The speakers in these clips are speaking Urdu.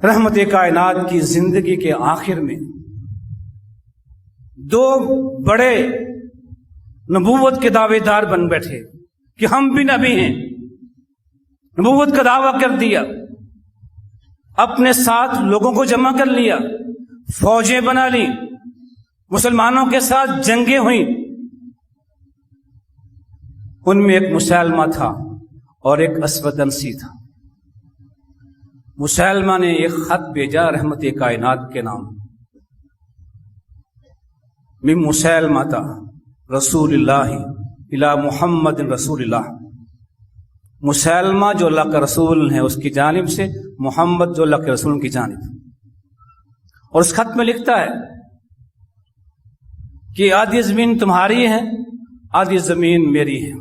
رحمت کائنات کی زندگی کے آخر میں دو بڑے نبوت کے دعوے دار بن بیٹھے کہ ہم بھی نبی ہیں، نبوت کا دعویٰ کر دیا، اپنے ساتھ لوگوں کو جمع کر لیا، فوجیں بنا لی، مسلمانوں کے ساتھ جنگیں ہوئیں۔ ان میں ایک مسیلمہ تھا اور ایک اسود انسی تھا۔ مسیلمہ نے ایک خط بھیجا رحمت کائنات کے نام، من مسیلمہ تھا رسول اللہ الی محمد رسول اللہ۔ مسیلمہ جو اللہ کا رسول ہے اس کی جانب سے، محمد جو اللہ کے رسول کی جانب۔ اور اس خط میں لکھتا ہے کہ آدھی زمین تمہاری ہے، آدھی زمین میری ہے۔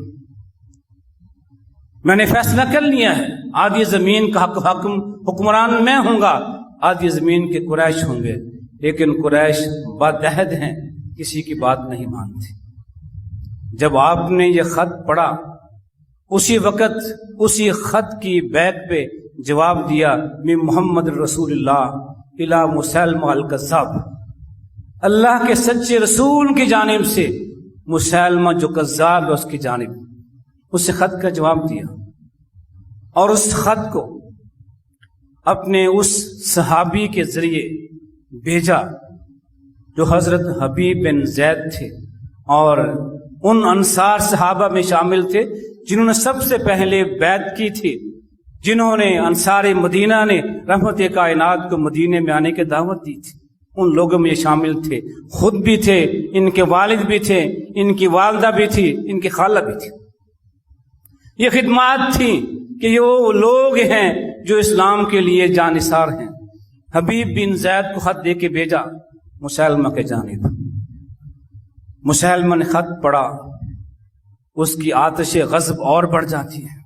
میں نے فیصلہ کر لیا ہے، آدھی زمین کا حکمران میں ہوں گا، آدھی زمین کے قریش ہوں گے، لیکن قریش بدعہد ہیں، کسی کی بات نہیں مانتے۔ جب آپ نے یہ خط پڑھا، اسی وقت اسی خط کی بیک پہ جواب دیا من محمد رسول اللہ الی مسیلمہ الکذاب، اللہ کے سچے رسول کی جانب سے مسیلمہ جو کذاب ہے اس کی جانب، اس خط کا جواب دیا۔ اور اس خط کو اپنے اس صحابی کے ذریعے بھیجا جو حضرت حبیب بن زید تھے اور ان انصار صحابہ میں شامل تھے جنہوں نے سب سے پہلے بیعت کی تھی، جنہوں نے انصار مدینہ نے رحمت کائنات کو مدینے میں آنے کی دعوت دی تھی، ان لوگوں میں یہ شامل تھے، خود بھی تھے، ان کے والد بھی تھے، ان کی والدہ بھی تھی، ان کی خالہ بھی تھی۔ یہ خدمات تھیں کہ یہ وہ لوگ ہیں جو اسلام کے لیے جان نثار ہیں۔ حبیب بن زید کو خط دے کے بھیجا مسیلمہ کے جانب۔ مسیلمہ نے خط پڑھا، اس کی آتش غضب اور بڑھ جاتی ہے،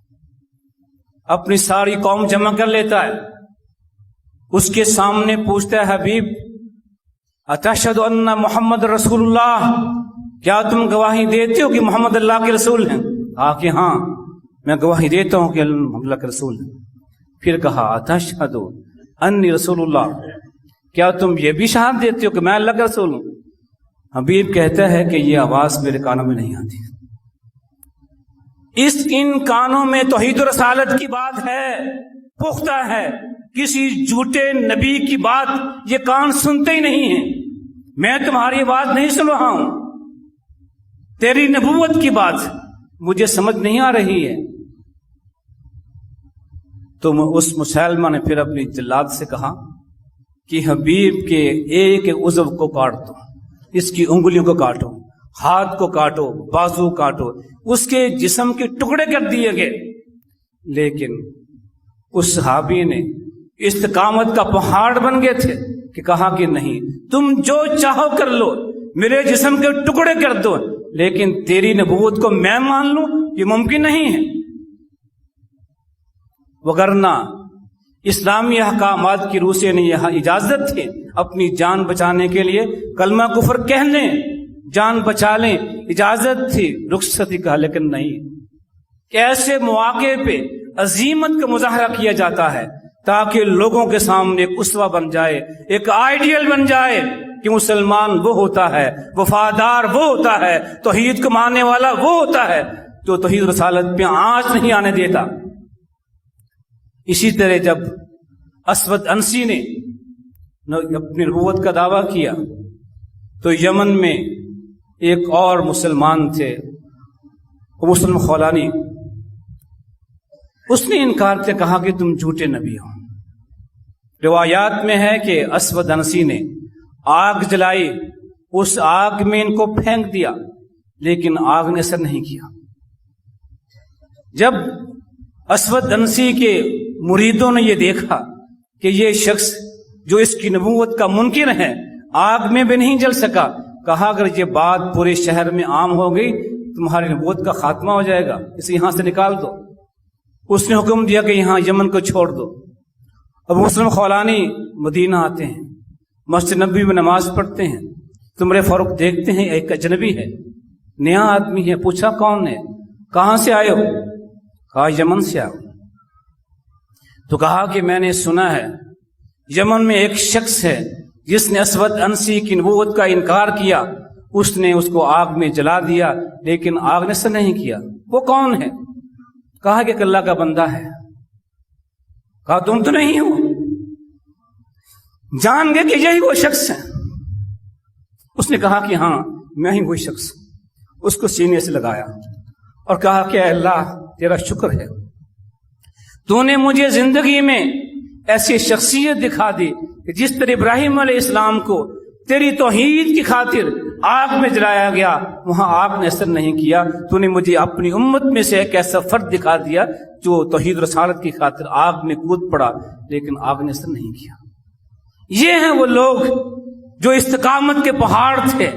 اپنی ساری قوم جمع کر لیتا ہے، اس کے سامنے پوچھتا ہے حبیب اتشہد ان محمد رسول اللہ، کیا تم گواہی دیتے ہو کہ محمد اللہ کے رسول ہیں؟ کہا کہ ہاں میں گواہی دیتا ہوں کہ اللہ کے رسول ہیں۔ پھر کہا اتشہد انی رسول اللہ، کیا تم یہ بھی شہادت دیتے ہو کہ میں اللہ کا رسول ہوں؟ حبیب کہتا ہے کہ یہ آواز میرے کانوں میں نہیں آتی، ان کانوں میں توحید و رسالت کی بات ہے، پختہ ہے، کسی جھوٹے نبی کی بات یہ کان سنتے ہی نہیں ہیں۔ میں تمہاری بات نہیں سن رہا ہوں، تیری نبوت کی بات مجھے سمجھ نہیں آ رہی ہے۔ تو اس مسیلمہ نے پھر اپنی جلاد سے کہا کہ حبیب کے ایک عضو کو کاٹ دو، اس کی انگلیوں کو کاٹو، ہاتھ کو کاٹو، بازو کاٹو، اس کے جسم کے ٹکڑے کر دیے گئے۔ لیکن اس صحابی نے استقامت کا پہاڑ بن گئے تھے کہ کہا کہ نہیں، تم جو چاہو کر لو، میرے جسم کے ٹکڑے کر دو، لیکن تیری نبوت کو میں مان لوں یہ ممکن نہیں ہے۔ وگرنہ اسلامی احکامات کی روح سے یہاں اجازت تھی اپنی جان بچانے کے لیے کلمہ کفر کہہ لیں، جان بچا لیں، اجازت تھی، رخصتی کا، لیکن نہیں۔ ایسے مواقع پہ عزیمت کا مظاہرہ کیا جاتا ہے تاکہ لوگوں کے سامنے ایک اسوہ بن جائے، ایک آئیڈیل بن جائے کہ مسلمان وہ ہوتا ہے، وفادار وہ ہوتا ہے، توحید کو ماننے والا وہ ہوتا ہے جو توحید رسالت پہ آنچ نہیں آنے دیتا۔ اسی طرح جب اسود انسی نے اپنی نبوت کا دعویٰ کیا تو یمن میں ایک اور مسلمان تھے، مسلم خولانی، اس نے انکار سے کہا کہ تم جھوٹے نبی ہو۔ روایات میں ہے کہ اسود انسی نے آگ جلائی، اس آگ میں ان کو پھینک دیا، لیکن آگ نے اثر نہیں کیا۔ جب اسود انسی کے مریدوں نے یہ دیکھا کہ یہ شخص جو اس کی نبوت کا منکر ہے آگ میں بھی نہیں جل سکا، کہا اگر یہ بات پورے شہر میں عام ہو گئی تمہاری نبوت کا خاتمہ ہو جائے گا، اسے یہاں سے نکال دو۔ اس نے حکم دیا کہ یہاں یمن کو چھوڑ دو۔ اب مسلم خولانی مدینہ آتے ہیں، مسجد نبوی میں نماز پڑھتے ہیں، عمر فاروق دیکھتے ہیں ایک اجنبی ہے، نیا آدمی ہے، پوچھا کون ہے، کہاں سے آئے ہو؟ کہا یمن سے آؤ۔ تو کہا کہ میں نے سنا ہے یمن میں ایک شخص ہے جس نے اسود انسی کی نبوت کا انکار کیا، اس نے اس کو آگ میں جلا دیا لیکن آگ نے اثر نہیں کیا۔ وہ کون ہے؟ کہا کہ اللہ کا بندہ ہے۔ کہا تم تو نہیں ہو؟ جان گئے کہ یہی وہ شخص ہے؟ اس نے کہا کہ ہاں میں ہی وہی شخص۔ اس کو سینے سے لگایا اور کہا کہ اے اللہ تیرا شکر ہے، تو نے مجھے زندگی میں ایسی شخصیت دکھا دی کہ جس طرح ابراہیم علیہ السلام کو تیری توحید کی خاطر آگ میں جلایا گیا، وہاں آگ نے اثر نہیں کیا، تو نے مجھے اپنی امت میں سے ایک ایسا فرد دکھا دیا جو توحید رسالت کی خاطر آگ میں کود پڑا لیکن آگ نے اثر نہیں کیا۔ یہ ہیں وہ لوگ جو استقامت کے پہاڑ تھے۔